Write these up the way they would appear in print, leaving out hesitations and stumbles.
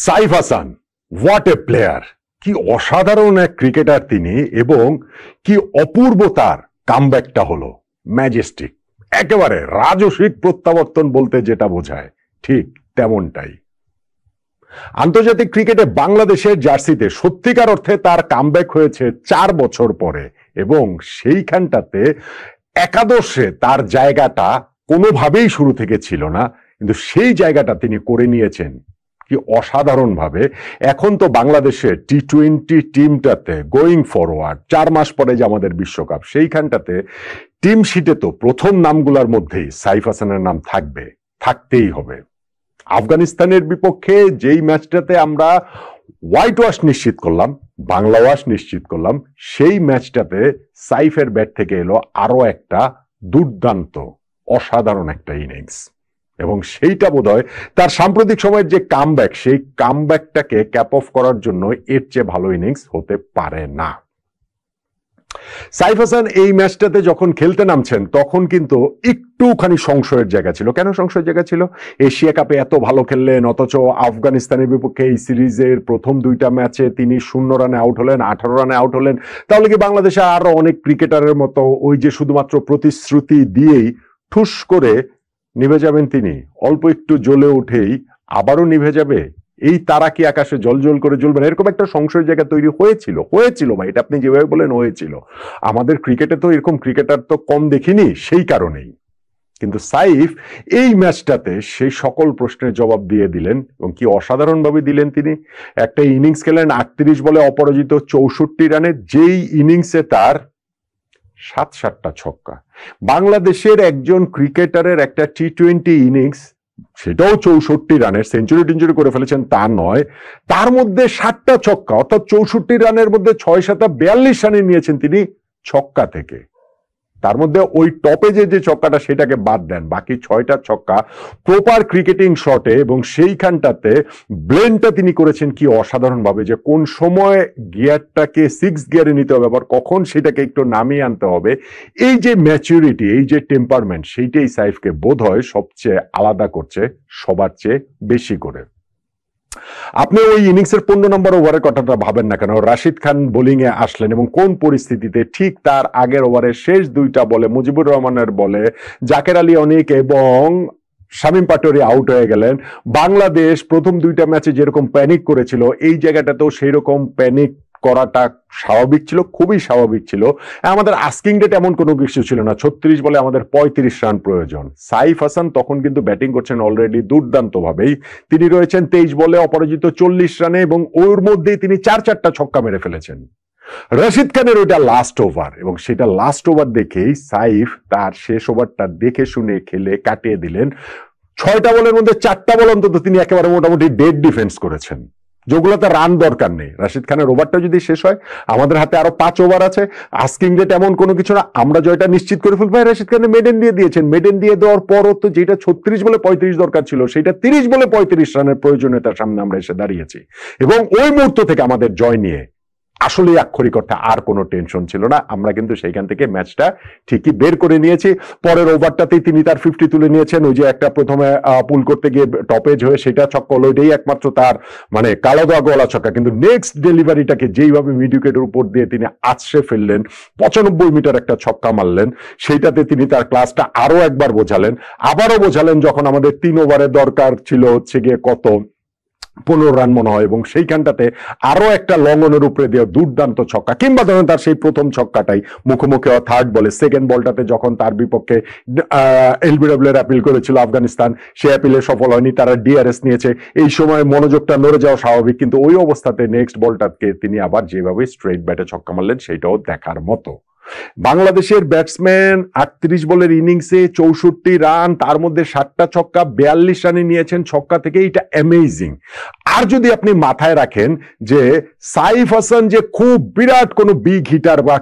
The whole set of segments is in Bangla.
Saif Hasan, what a player! কি অসাধারণ এক ক্রিকেটার তিনি, এবং কি অপূর্ব তার কামব্যাকটা হলো। ম্যাজেস্টিক, একেবারে রাজসিক প্রত্যাবর্তন বলতে যেটা বোঝায় ঠিক তেমনটাই। আন্তর্জাতিক ক্রিকেটে বাংলাদেশের জার্সিতে সত্যিকার অর্থে তার কামব্যাক হয়েছে 4 বছর পরে, এবং সেইখানটাতে একাদশে তার জায়গাটা কোনোভাবেই শুরু থেকে ছিল না, কিন্তু সেই জায়গাটা তিনি করে নিয়েছেন কি অসাধারণ ভাবে। এখন তো বাংলাদেশের টি-20 টিমটাতে গোয়িং ফরওয়ার্ড 4 মাস পরে যে আমাদের বিশ্বকাপ, সেইখানটাতে টিম শিটে তো প্রথম নামগুলোর মধ্যেই সাইফ হাসানের নাম থাকবে, থাকতেই হবে। আফগানিস্তানের বিপক্ষে যেই ম্যাচটাতে আমরা হোয়াইট ওয়াশ নিশ্চিত করলাম, বাংলা ওয়াশ নিশ্চিত করলাম, সেই ম্যাচটাতে সাইফের ব্যাট থেকে এলো আরো একটা দুর্দান্ত অসাধারণ একটা ইনিংস, এবং সেইটা বোধহয় তার সাম্প্রতিক সময়ের যে কামব্যাক, সেই কামব্যাকটাকে ক্যাপ অফ করার জন্য এর চেয়ে ভালো ইনিংস হতে পারে না। সাইফ হাসান এই ম্যাচটাতে যখন খেলতে নামছেন তখন কিন্তু একটুখানি সংশয়ের জায়গা ছিল। কেন সংশয়ের জায়গা ছিল? এশিয়া কাপে এত ভালো খেললেন, অথচ আফগানিস্তানের বিপক্ষে এই সিরিজের প্রথম 2টা ম্যাচে তিনি 0 রানে আউট হলেন, 18 রানে আউট হলেন। তাহলে কি বাংলাদেশে আরো অনেক ক্রিকেটারের মতো ওই যে শুধুমাত্র প্রতিশ্রুতি দিয়েই ঠুস করে নিভে যাবেন তিনি? অল্প একটু জ্বলে উঠেই আবারও নিভে যাবে? এই তারা কি আকাশে জলজল করে জ্বলবে না? এরকম একটা সংশয়ের জায়গা তৈরি হয়েছিল ভাই, এটা আপনি যেভাবে বলেন হয়েছিল। আমাদের ক্রিকেটে তো এরকম ক্রিকেটার তো কম দেখিনি, সেই কারণেই। কিন্তু সাইফ এই ম্যাচটাতে সেই সকল প্রশ্নের জবাব দিয়ে দিলেন, এবং কি অসাধারণ ভাবে দিলেন তিনি। একটা ইনিংস খেলেন 38 বলে অপরাজিত 64 রানে, যেই ইনিংসে তার 7-7টা ছক্কা। বাংলাদেশের একজন ক্রিকেটারের একটা টি-20 ইনিংস, সেটাও 64 রানের, সেঞ্চুরি করে ফেলেছেন তা নয়, তার মধ্যে 7টা ছক্কা, অর্থাৎ 64 রানের মধ্যে 6-7 42 রানে নিয়েছেন তিনি ছক্কা থেকে। তার মধ্যে ওই টপে যে ছক্কাটা সেটাকে বাদ দেন, বাকি 6টা ছক্কা প্রপার ক্রিকেটিং শটে, এবং সেইখানটাতে ব্লেন্ডটা তিনি করেছেন কি অসাধারণ ভাবে, যে কোন সময় গিয়ারটাকে 6 গিয়ারে নিতে হবে, আবার কখন সেটাকে একটু নামিয়ে আনতে হবে। এই যে ম্যাচুরিটি, এই যে টেম্পারমেন্ট, সেইটাই সাইফকে বোধহয় সবচেয়ে আলাদা করছে সবার চেয়ে বেশি করে। আপনি ওই ইনিংসের 15 নম্বর ওভারের কথাটা ভাবেন না কেন, রাশিদ খান বোলিং এ আসলেন, এবং কোন পরিস্থিতিতে? ঠিক তার আগের ওভারের শেষ 2টা বলে মুজিবুর রহমানের বলে জাকের আলী অনিক এবং শামীম পাটোয়ারি আউট হয়ে গেলেন। বাংলাদেশ প্রথম 2টা ম্যাচে যেরকম প্যানিক করেছিল, এই জায়গাটাতেও সেই রকম প্যানিক করাটা স্বাভাবিক ছিল, খুবই স্বাভাবিক ছিল। আমাদের আস্কিং ডেট এমন কোনো কিছু ছিল না। 36 বলে আমাদের 35 রান প্রয়োজন। সাইফ হাসান তখন কিন্তু ব্যাটিং করছেন অলরেডি দুর্দান্ত ভাবেই। তিনি রয়েছেন 23 বলে অপরাজিত 40 রানে, এবং ওর মধ্যেই তিনি 4-4টা ছক্কা মেরে ফেলেছেন। রশিদ খানের ওইটা লাস্ট ওভার, এবং সেটা লাস্ট ওভার দেখেই সাইফ তার শেষ ওভারটা দেখে শুনে খেলে কাটিয়ে দিলেন। 6টা বলের মধ্যে 4টা বল অন্তত তিনি একেবারে মোটামুটি ডেড ডিফেন্স করেছেন, যেগুলোতে রান দরকার নেই। রাশিদ খানের ওভারটা যদি শেষ হয়, আমাদের হাতে আরো 5 ওভার আছে, আস্কিং ডেট এমন কোনো কিছু না, আমরা জয়টা নিশ্চিত করে ফেলবো। রাশিদ খানের মেডেন দিয়ে দিয়েছেন, মেডেন দিয়ে দেওয়ার পরও তো যেটা 36 বলে 35 দরকার ছিল, সেটা 30 বলে 35 রানের প্রয়োজনীয়তার সামনে আমরা এসে দাঁড়িয়েছি, এবং ওই মুহূর্ত থেকে আমাদের জয় নিয়ে আসলে আক্ষরিক অর্থে আর কোনো টেনশন ছিল না। আমরা কিন্তু সেইখান থেকে ম্যাচটা ঠিকই বের করে নিয়েছি। পরের ওভারটাতেই তিনি তার 50 তুলে নিয়েছেন। ওই যে একটা প্রথমে পুল করতে গিয়ে টপেজ হয়ে সেটা ছক্কা হলো, ওইটাই একমাত্র তার মানে কালো দাগওয়ালা ছক্কা। কিন্তু নেক্সট ডেলিভারিটাকে যেইভাবে মিড উইকেটের উপর দিয়ে তিনি আছড়ে ফেললেন, 95 মিটার একটা ছক্কা মারলেন, সেইটাতে তিনি তার ক্লাসটা আরো একবার বোঝালেন। আবারও বোঝালেন যখন আমাদের 3 ওভারের দরকার ছিল হচ্ছে গিয়ে কত 15 রান মনে হয়, এবং সেইখানটাতে আরো একটা লঙ্ঘনের উপরে দেওয়া দুর্দান্ত ছক্কা। কিংবা ধরেন তার সেই প্রথম ছক্কাটাই মুখোমুখি হওয়া 3rd বলে, 2nd বলটাতে যখন তার বিপক্ষে এলবিডব্লিউ এর অ্যাপিল করেছিল আফগানিস্তান, সে অ্যাপিলে সফল হয়নি, তারা ডিআরএস নিয়েছে। এই সময় মনোযোগটা নড়ে যাওয়া স্বাভাবিক, কিন্তু ওই অবস্থাতে নেক্সট বলটাকে তিনি আবার যেভাবে স্ট্রেট ব্যাটে ছক্কা মারলেন, সেটাও দেখার মতো। বাংলাদেশের ব্যাটসম্যান 38 বলের ইনিংসে 64 রান, তার মধ্যে 7টা ছক্কা, 42 রানে নিয়েছেন ছক্কা থেকে। এটা অ্যামেজিং। আর যদি আপনি মাথায় রাখেন যে সাইফ হাসান যে খুব বিরাট কোনো বিগ হিটার বা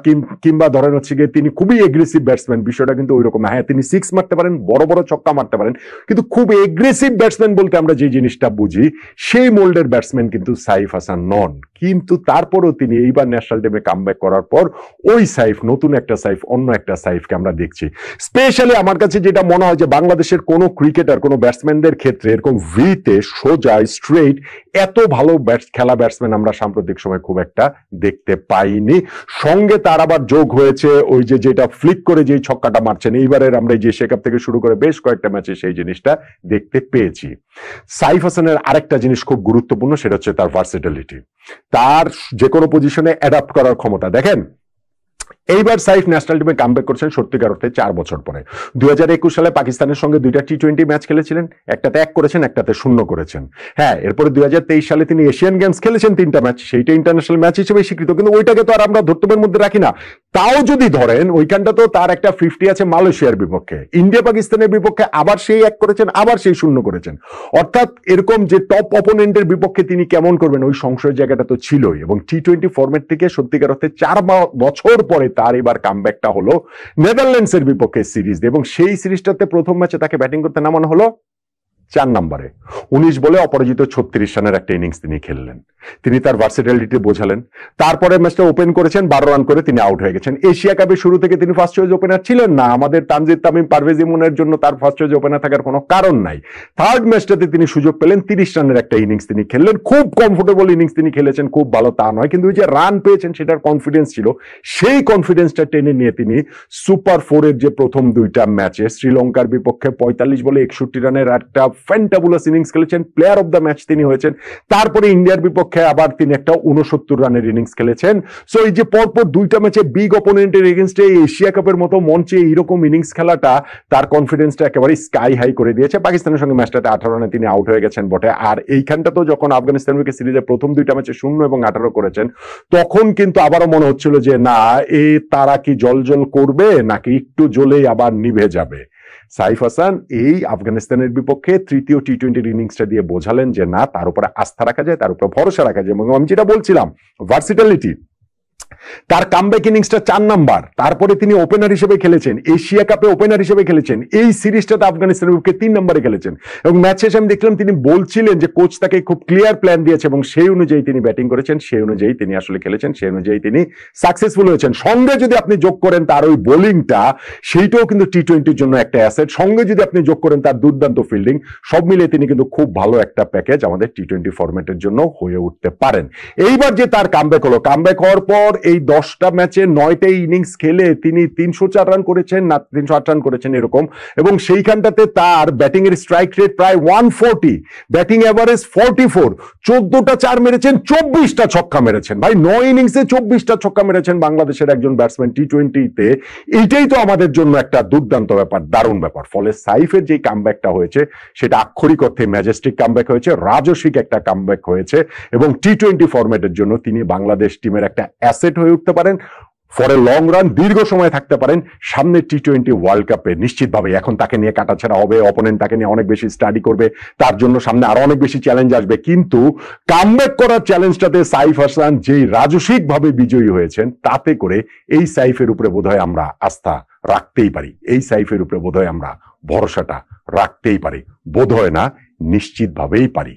কিংবা ধরেন হচ্ছে গিয়ে তিনি খুবই এগ্রেসিভ ব্যাটসম্যান, বিষয়টা কিন্তু ওইরকম না। হ্যাঁ, তিনি 6 মারতে পারেন, বড় বড় ছক্কা মারতে পারেন, কিন্তু খুব এগ্রেসিভ ব্যাটসম্যান বলতে আমরা যে জিনিসটা বুঝি, সেই মোল্ডের ব্যাটসম্যান কিন্তু সাইফ হাসান নন। কিন্তু তারপরও তিনি এইবার ন্যাশনাল টিমে কামব্যাক করার পর ওই সাইফ, নতুন একটা সাইফ, অন্য একটা সাইফকে আমরা দেখছি। স্পেশালি আমার কাছে যেটা মনে হয় যে বাংলাদেশের কোনো ক্রিকেটার, কোনো ব্যাটসম্যানদের ক্ষেত্রে এরকম ভিতে সোজা স্ট্রেট এত ভালো খেলা ব্যাটসম্যান আমরা সাম্প্রতিক সময় খুব একটা দেখতে পাইনি। সঙ্গে তার আবার যোগ হয়েছে ওই যে যেটা ফ্লিক করে যে ছক্কাটা মারছেন এইবারের আমরা যে এশিয়া কাপ থেকে শুরু করে বেশ কয়েকটা ম্যাচে সেই জিনিসটা দেখতে পেয়েছি। সাইফ হাসানের আরেকটা জিনিস খুব গুরুত্বপূর্ণ, সেটা হচ্ছে তার ভার্সেটিলিটি, তার যে কোনো পজিশনে অ্যাডাপ্ট করার ক্ষমতা। দেখেন এইবার সাইফ ন্যাশনাল টিমে কামব্যাক করছেন সত্যিকার অর্থে 4 বছর পরে। 2021 সালে পাকিস্তানের সঙ্গে 2টা টি20 ম্যাচ খেলেছিলেন, একটাতে 1 করেছেন, একটাতে 0 করেছেন। হ্যাঁ, এরপরে 2023 সালে তিনি এশিয়ান গেমস খেলেছেন 3টা ম্যাচ, সেইটা ইন্টারন্যাশনাল ম্যাচ হিসেবে স্বীকৃত, কিন্তু ওইটাকে তো আর আমরা ধর্তব্যের মধ্যে রাখি না। তাও যদি ধরেন ওইখানটা তো তার একটা 50 আছে মালয়েশিয়ার বিপক্ষে, ইন্ডিয়া পাকিস্তানের বিপক্ষে আবার সেই 1 করেছেন, আবার সেই 0 করেছেন। অর্থাৎ এরকম যে টপ অপোনেন্টের বিপক্ষে তিনি কেমন করবেন ওই সংশয়ের জায়গাটা তো ছিলই। এবং টি20 ফরম্যাট থেকে সত্যিকার অর্থে 4 বছর পরে তার এবার কামব্যাকটা হলো নেদারল্যান্ডসের বিপক্ষে সিরিজ, এবং সেই সিরিজটাতে প্রথম ম্যাচে তাকে ব্যাটিং করতে নামানো হলো 4 নম্বরে। 19 বলে অপরাজিত 36 রানের একটা ইনিংস তিনি খেললেন, তিনি তার ভার্সেটিলিটি বোঝালেন। তারপরে ম্যাচটা ওপেন করেছেন, 12 রান করে তিনি আউট হয়ে গেছেন। এশিয়া কাপের শুরু থেকে তিনি ফার্স্ট চয়েস ওপেনার ছিলেন না, আমাদের তানজিদ তামিম পারভেজ ইমনের জন্য তার ফার্স্ট চয়েস ওপেনার থাকার কোনো কারণ নাই। থার্ড ম্যাচটাতে তিনি সুযোগ পেলেন, 30 রানের একটা ইনিংস তিনি খেললেন, খুব কমফোর্টেবল ইনিংস তিনি খেলেছেন, খুব ভালো তা নয়, কিন্তু ওই যে রান পেয়েছেন সেটার কনফিডেন্স ছিল, সেই কনফিডেন্সটা টেনে নিয়ে তিনি সুপার 4-এর যে প্রথম 2টা ম্যাচে শ্রীলঙ্কার বিপক্ষে 45 বলে 61 রানের একটা ফ্যান্টাবুলাস ইনিংস খেলেছেন, প্লেয়ার অফ দ্য ম্যাচ তিনি হয়েছেন। তারপরে ইন্ডিয়ার বিপক্ষে আবার তিনি একটা 69 রানের ইনিংস খেলেছেন। সো এই যে পরপর 2টা ম্যাচে বিগ অপোনেন্টের এগেইনস্টে এশিয়া কাপের মতো মঞ্চে এইরকম ইনিংস খেলাটা তার কনফিডেন্সটা একেবারে স্কাই হাই করে দিয়েছে। পাকিস্তানের সঙ্গে ম্যাচটাতে 18 রানে তিনি আউট হয়ে গেছেন বটে, আর এইখানটা তো যখন আফগানিস্তানের বিপক্ষে সিরিজের প্রথম 2টা ম্যাচে 0 এবং 18 করেছেন, তখন কিন্তু আবারও মনে হচ্ছিল যে না, এ তারা কি জল করবে নাকি একটু জ্বলেই আবার নিভে যাবে। সাইফ হাসান এই আফগানিস্তানের বিপক্ষে তৃতীয় টি20 ইনিংসটা দিয়ে বোঝালেন যে না, তার উপরে আস্থা রাখা যায়, তার উপরে ভরসা রাখা যায়। এবং আমি যেটা বলছিলাম ভার্সিটালিটি, তার কামব্যাক ইনিংসটা 4 নাম্বার, তারপরে তিনি ওপেনার হিসেবে খেলেছেন, এশিয়া কাপে ওপেনার হিসেবে খেলেছেন, এই সিরিজটাতে আফগানিস্তানের বিপক্ষে 3 নম্বরে খেলেছেন। এবং ম্যাচ শেষে আমি দেখলাম তিনি বলছিলেন যে কোচ তাকে খুব ক্লিয়ার প্ল্যান দিয়েছে এবং সেই অনুযায়ী তিনি ব্যাটিং করেছেন, সেই অনুযায়ী তিনি আসলে খেলেছেন, সেই অনুযায়ী তিনি সাকসেসফুল হয়েছেন। সঙ্গে যদি আপনি যোগ করেন তার ওই বোলিংটা, সেইটাও কিন্তু টি20-র জন্য একটা অ্যাসেট। সঙ্গে যদি আপনি যোগ করেন তার দুর্দান্ত ফিল্ডিং, সব মিলিয়ে তিনি কিন্তু খুব ভালো একটা প্যাকেজ আমাদের টি20 ফরম্যাটের জন্য হয়ে উঠতে পারেন। এইবার যে তার কামব্যাক হলো, কামব্যাক হওয়ার পর এই 10টা ম্যাচে 9টা ইনিংস খেলে তিনি 304 রান করেছেন না 308 রান করেছেন এরকম, এবং সেইখানটাতে তার ব্যাটিং এর স্ট্রাইক রেট প্রায় 140, ব্যাটিং এভারেজ 44, 14টা 4 মেরেছেন, 24টা ছক্কা মেরেছেন। ভাই 9 ইনিংসে 24টা ছক্কা মেরেছেন বাংলাদেশের একজন ব্যাটসম্যান টি20-তে, এইটাই তো আমাদের জন্য একটা দুর্দান্ত ব্যাপার, দারুণ ব্যাপার। ফলে সাইফের যে কামব্যাকটা হয়েছে সেটা আক্ষরিক অর্থে ম্যাজেস্টিক কামব্যাক হয়েছে, রাজস্বিক একটা কামব্যাক হয়েছে, এবং টি20 ফরম্যাটের জন্য তিনি বাংলাদেশ টিমের একটা অ্যাসেট হয়ে উঠতে পারেন, ফর এ লং রান দীর্ঘ সময় থাকতে পারেন সামনে টি20 ওয়ার্ল্ড কাপে। নিশ্চিতভাবে এখন তাকে নিয়ে কাটাছেড়া হবে, অপোনেন্ট তাকে নিয়ে অনেক বেশি স্টাডি করবে, তার জন্য সামনে আরো অনেক বেশি চ্যালেঞ্জ আসবে, কিন্তু কামব্যাক করার চ্যালেঞ্জটাতে সাইফ হাসান যেই রাজস্বিক ভাবে বিজয়ী হয়েছেন, তাতে করে এই সাইফের উপরে বোধহয় আমরা আস্থা রাখতেই পারি, এই সাইফের উপরে বোধহয় আমরা ভরসাটা রাখতেই পারি, বোধহয় না, নিশ্চিতভাবেই পারি।